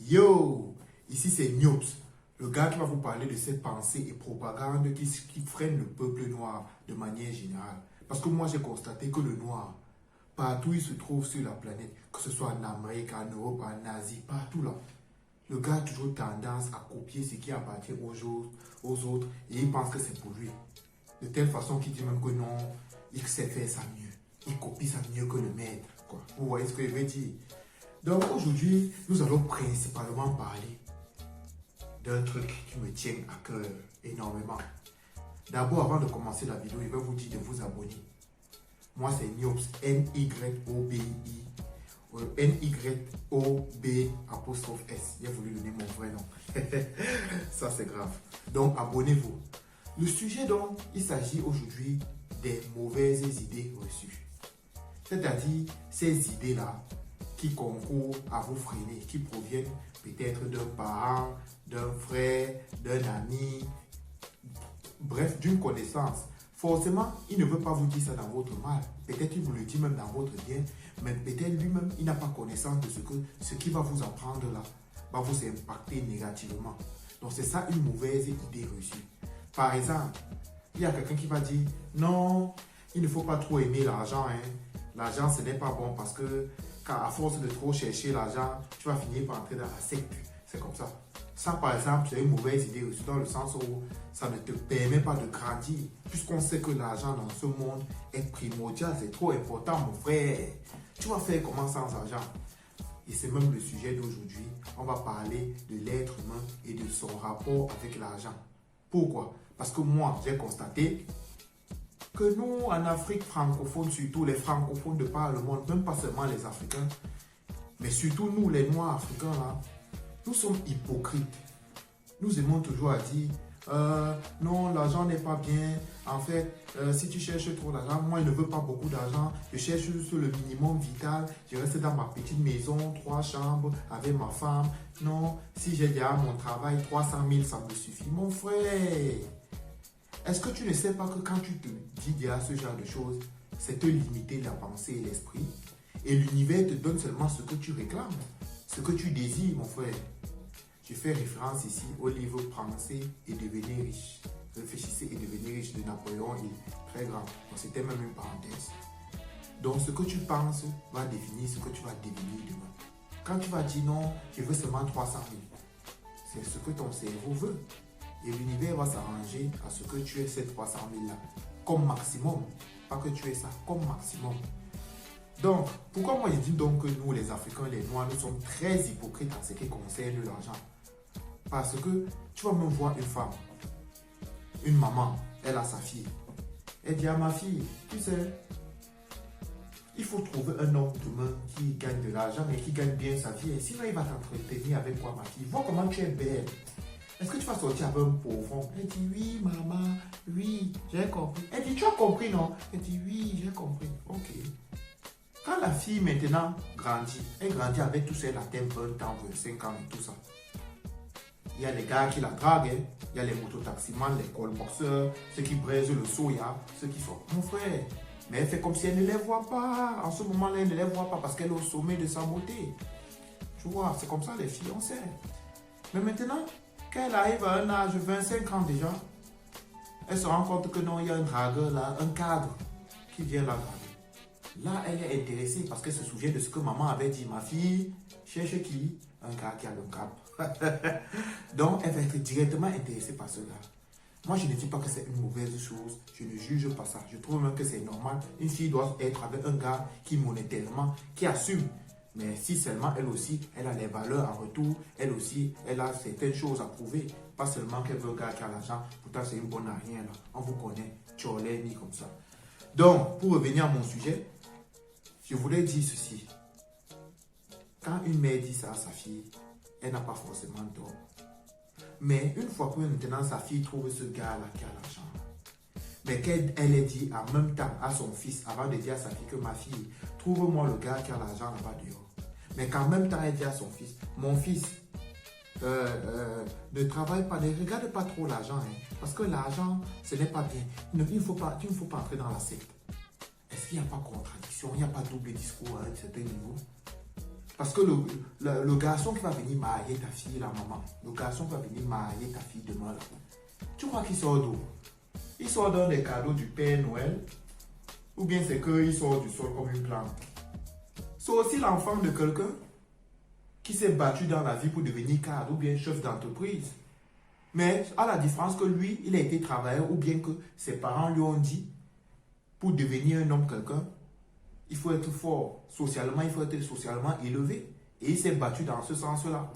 Yo, ici c'est Niops, le gars qui va vous parler de ces pensées et propagandes qui freinent le peuple noir de manière générale. Parce que moi j'ai constaté que le noir, partout il se trouve sur la planète, que ce soit en Amérique, en Europe, en Asie, partout là, le gars a toujours tendance à copier ce qui appartient aux autres et il pense que c'est pour lui. De telle façon qu'il dit même que non, il sait faire ça mieux. Il copie ça mieux que le maître. Quoi. Vous voyez ce que je veux dire? Donc aujourd'hui, nous allons principalement parler d'un truc qui me tient à cœur énormément. D'abord, avant de commencer la vidéo, je vais vous dire de vous abonner. Moi, c'est Niops, N-Y-O-B-I, N-Y-O-B'-S. J'ai voulu donner mon vrai nom. Ça, c'est grave. Donc, abonnez-vous. Le sujet dont il s'agit aujourd'hui des mauvaises idées reçues. C'est-à-dire ces idées-là qui concourent à vous freiner, qui proviennent peut-être d'un parent, d'un frère, d'un ami, bref, d'une connaissance. Forcément, il ne veut pas vous dire ça dans votre mal. Peut-être il vous le dit même dans votre bien, mais peut-être lui-même, il n'a pas connaissance de ce qu'il va vous apprendre là, va vous impacter négativement. Donc c'est ça une mauvaise idée reçue. Par exemple, il y a quelqu'un qui va dire, non, il ne faut pas trop aimer l'argent. Hein. L'argent, ce n'est pas bon parce que à force de trop chercher l'argent, tu vas finir par entrer dans la secte. C'est comme ça. Ça, par exemple, c'est une mauvaise idée reçue dans le sens où ça ne te permet pas de grandir. Puisqu'on sait que l'argent dans ce monde est primordial, c'est trop important, mon frère. Tu vas faire comment sans argent? Et c'est même le sujet d'aujourd'hui. On va parler de l'être humain et de son rapport avec l'argent. Pourquoi? Parce que moi, j'ai constaté que nous, en Afrique francophone, surtout les francophones de par le monde, même pas seulement les Africains, mais surtout nous, les Noirs africains, là, nous sommes hypocrites. Nous aimons toujours à dire, non, l'argent n'est pas bien. En fait, si tu cherches trop d'argent, moi, je ne veux pas beaucoup d'argent. Je cherche juste le minimum vital. Je reste dans ma petite maison, 3 chambres, avec ma femme. Non, si j'ai déjà mon travail, 300 000, ça me suffit. Mon frère, est-ce que tu ne sais pas que quand tu te dis déjà ce genre de choses, c'est te limiter la pensée et l'esprit? Et l'univers te donne seulement ce que tu réclames, ce que tu désires, mon frère. Je fais référence ici au livre Penser et devenir riche. Réfléchissez et devenir riche de Napoléon Hill. Très grand. C'était même une parenthèse. Donc ce que tu penses va définir ce que tu vas devenir demain. Quand tu vas dire non, je veux seulement 300 000, c'est ce que ton cerveau veut. Et l'univers va s'arranger à ce que tu aies ces 300 000 là, comme maximum. Pas que tu aies ça, comme maximum. Donc, pourquoi moi je dis donc que nous, les Africains, les Noirs, nous sommes très hypocrites en ce qui concerne l'argent? Parce que tu vas même voir une femme, une maman, elle a sa fille. Elle dit à ma fille, tu sais, il faut trouver un homme demain qui gagne de l'argent et qui gagne bien sa vie. Et sinon, il va t'entretenir avec quoi, ma fille? Vois comment tu es belle. Est-ce que tu vas sortir avec un pauvre? Elle dit, oui, maman, oui, j'ai compris. Elle dit, tu as compris, non? Elle dit, oui, j'ai compris. Ok. Quand la fille maintenant grandit, elle grandit avec tous ces latins 20 ans, 25 ans et tout ça. Il y a les gars qui la draguent, hein. Il y a les mototaximans, les colboxeurs, ceux qui braisent le soya, ceux qui sont... Mon frère, mais elle fait comme si elle ne les voit pas. En ce moment-là, elle ne les voit pas parce qu'elle est au sommet de sa beauté. Tu vois, c'est comme ça les filles, on sait. Mais maintenant, quand elle arrive à un âge de 25 ans déjà, elle se rend compte que non, il y a un dragueur là, un cadre qui vient la draguer. Là, elle est intéressée parce qu'elle se souvient de ce que maman avait dit. Ma fille, cherche qui? Un gars qui a le cap. Donc, elle va être directement intéressée par ce gars. Moi, je ne dis pas que c'est une mauvaise chose. Je ne juge pas ça. Je trouve même que c'est normal. Une fille doit être avec un gars qui monétairement, qui assume. Mais si seulement elle aussi, elle a les valeurs en retour, elle aussi, elle a certaines choses à prouver. Pas seulement qu'elle veut un gars qui a l'argent. Pourtant, c'est une bonne à rien là. On vous connaît. Tu l'as mis comme ça. Donc, pour revenir à mon sujet, je voulais dire ceci. Quand une mère dit ça à sa fille, elle n'a pas forcément tort. Mais une fois que maintenant sa fille trouve ce gars-là qui a l'argent, mais qu'elle ait dit en même temps à son fils, avant de dire à sa fille que ma fille, trouve-moi le gars qui a l'argent là-bas dehors. Mais qu'en même temps elle dit à son fils, mon fils, ne travaille pas, ne regarde pas trop l'argent, hein, parce que l'argent, ce n'est pas bien. Tu ne faut pas entrer dans la secte. Est-ce qu'il n'y a pas contradiction? Il n'y a pas double discours à un certain niveau? Parce que le garçon qui va venir marier ta fille, la maman, le garçon qui va venir marier ta fille demain, là, tu crois qu'il sort d'où? Il sort dans des cadeaux du Père Noël, ou bien c'est qu'il sort du sol comme une plante? C'est aussi l'enfant de quelqu'un qui s'est battu dans la vie pour devenir cadre ou bien chef d'entreprise. Mais à la différence que lui, il a été travailleur ou bien que ses parents lui ont dit, pour devenir un homme quelqu'un, il faut être fort socialement, il faut être socialement élevé. Et il s'est battu dans ce sens-là.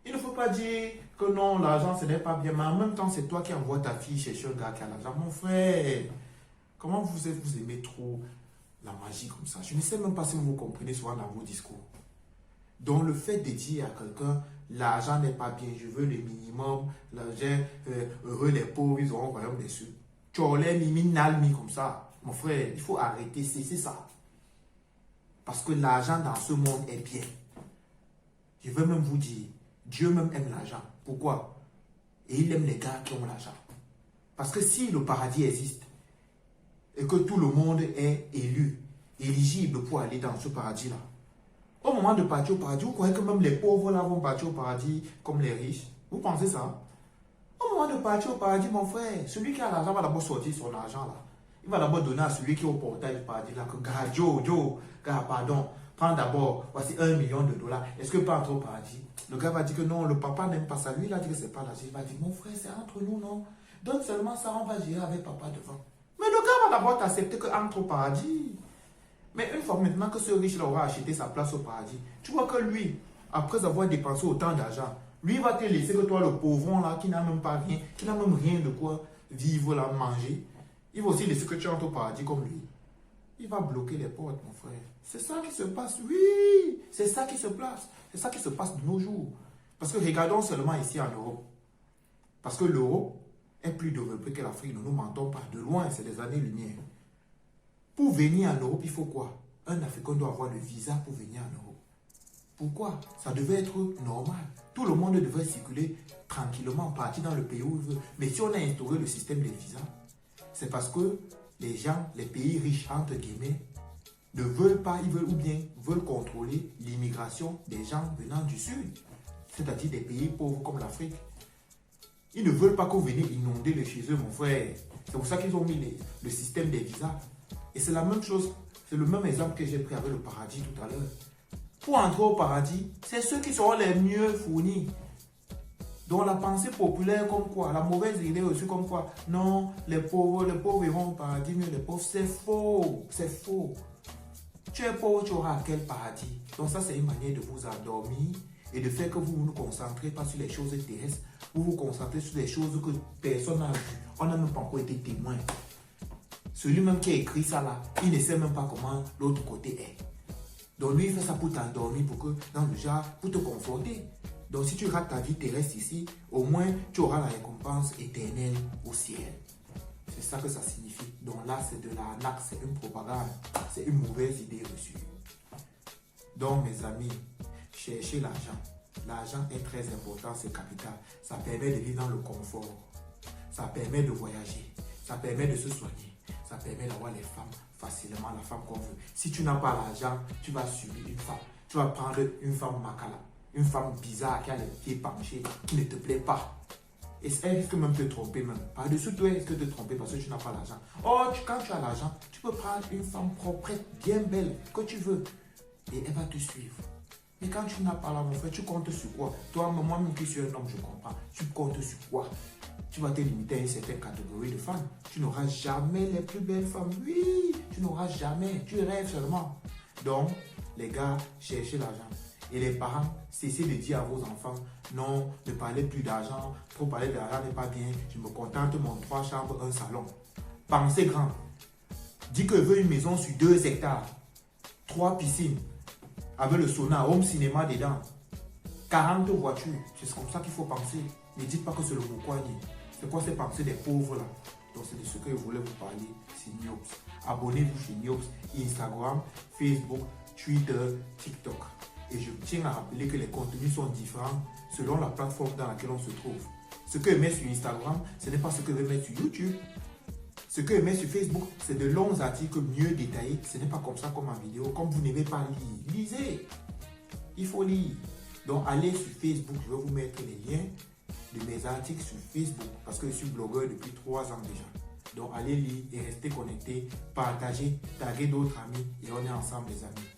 Il ne faut pas dire que non, l'argent ce n'est pas bien, mais en même temps, c'est toi qui envoies ta fille chercher un gars qui a l'argent. Mon frère, comment vous aimez trop la magie comme ça? Je ne sais même pas si vous comprenez souvent dans vos discours. Donc le fait de dire à quelqu'un, l'argent n'est pas bien, je veux le minimum, l'argent, heureux les pauvres, ils auront vraiment des cieux. Tu as l'air mimi comme ça. Mon frère, il faut arrêter, c'est ça. Parce que l'argent dans ce monde est bien. Je veux même vous dire, Dieu même aime l'argent. Pourquoi? Et il aime les gars qui ont l'argent. Parce que si le paradis existe, et que tout le monde est éligible pour aller dans ce paradis-là, au moment de partir au paradis, vous croyez que même les pauvres là vont partir au paradis comme les riches? Vous pensez ça? Au moment de partir au paradis, mon frère, celui qui a l'argent va d'abord sortir son argent là. Il va d'abord donner à celui qui est au portail du paradis là que gars, Joe, gars, pardon, prends d'abord, voici $1 million. Est-ce que pas entrer au paradis? Le gars va dire que non, le papa n'aime pas ça. Lui, il a dit que c'est pas l'argent. Il va dire, mon frère, c'est entre nous, non? Donne seulement ça, on va gérer avec papa devant. Mais le gars va d'abord t'accepter qu'entre au paradis. Mais une fois maintenant que ce riche-là aura acheté sa place au paradis, tu vois que lui, après avoir dépensé autant d'argent, lui va te laisser que toi, le pauvron là, qui n'a même pas rien, qui n'a même rien de quoi vivre là, manger, il va aussi laisser que tu entres au paradis comme lui. Il va bloquer les portes, mon frère. C'est ça qui se passe, oui. C'est ça qui se passe. C'est ça qui se passe de nos jours. Parce que regardons seulement ici en Europe. Parce que l'Europe est plus développée que l'Afrique. Ne nous mentons pas. De loin, c'est des années-lumière. Pour venir en Europe, il faut quoi? Un Africain doit avoir le visa pour venir en Europe. Pourquoi? Ça devait être normal. Tout le monde devait circuler tranquillement, partir dans le pays où il veut. Mais si on a instauré le système des visas, c'est parce que les gens, les pays riches, entre guillemets, ne veulent pas, ils veulent ou bien veulent contrôler l'immigration des gens venant du Sud, c'est-à-dire des pays pauvres comme l'Afrique. Ils ne veulent pas qu'on vienne inonder les chez eux, mon frère. C'est pour ça qu'ils ont mis le système des visas. Et c'est la même chose, c'est le même exemple que j'ai pris avec le paradis tout à l'heure. Pour entrer au paradis, c'est ceux qui seront les mieux fournis. Donc la pensée populaire comme quoi, la mauvaise idée aussi comme quoi, non, les pauvres iront au paradis, mais les pauvres, c'est faux, c'est faux. Tu es pauvre, tu auras quel paradis? Donc ça, c'est une manière de vous endormir et de faire que vous ne vous concentrez pas sur les choses terrestres, vous vous concentrez sur des choses que personne n'a vues. On n'a même pas encore été témoin. Celui-même qui a écrit ça là, il ne sait même pas comment l'autre côté est. Donc lui, il fait ça pour t'endormir, pour que, dans le genre, pour te conforter. Donc si tu rates ta vie terrestre ici, au moins tu auras la récompense éternelle au ciel. C'est ça que ça signifie. Donc là, c'est de l'arnaque, c'est une propagande, c'est une mauvaise idée reçue. Donc mes amis, cherchez l'argent. L'argent est très important, c'est capital. Ça permet de vivre dans le confort. Ça permet de voyager. Ça permet de se soigner. Ça permet d'avoir les femmes facilement, la femme qu'on veut. Si tu n'as pas l'argent, tu vas subir une femme. Tu vas prendre une femme macala. Une femme bizarre qui a les pieds penchés, qui ne te plaît pas. Et elle risque même de te tromper même. Par-dessus toi, elle risque de te tromper parce que tu n'as pas l'argent. Oh, quand tu as l'argent, tu peux prendre une femme propre, bien belle, que tu veux. Et elle va te suivre. Mais quand tu n'as pas l'argent, mon frère, tu comptes sur quoi? Toi, moi-même qui suis un homme, je comprends. Tu comptes sur quoi? Tu vas te limiter à une certaine catégorie de femmes. Tu n'auras jamais les plus belles femmes. Oui, tu n'auras jamais. Tu rêves seulement. Donc, les gars, cherchez l'argent. Et les parents, cessez de dire à vos enfants, non, ne parlez plus d'argent, trop parler d'argent n'est pas bien, je me contente mon 3 chambres, un salon. Pensez grand. Dis que je veux une maison sur 2 hectares, 3 piscines, avec le sauna, home cinéma dedans, 40 voitures. C'est comme ça qu'il faut penser. Ne dites pas que c'est le Moukouani. C'est quoi ces pensées des pauvres là? Donc c'est de ce que je voulais vous parler, c'est Niops. Abonnez-vous chez Niops, Instagram, Facebook, Twitter, TikTok. Et je tiens à rappeler que les contenus sont différents selon la plateforme dans laquelle on se trouve. Ce que je mets sur Instagram, ce n'est pas ce que je vais mettre sur YouTube. Ce que je mets sur Facebook, c'est de longs articles mieux détaillés. Ce n'est pas comme ça comme en vidéo. Comme vous n'aimez pas lire, lisez. il faut lire. Donc, allez sur Facebook, je vais vous mettre les liens de mes articles sur Facebook parce que je suis blogueur depuis 3 ans déjà. Donc, allez lire et restez connectés, partagez, taguez d'autres amis et on est ensemble les amis.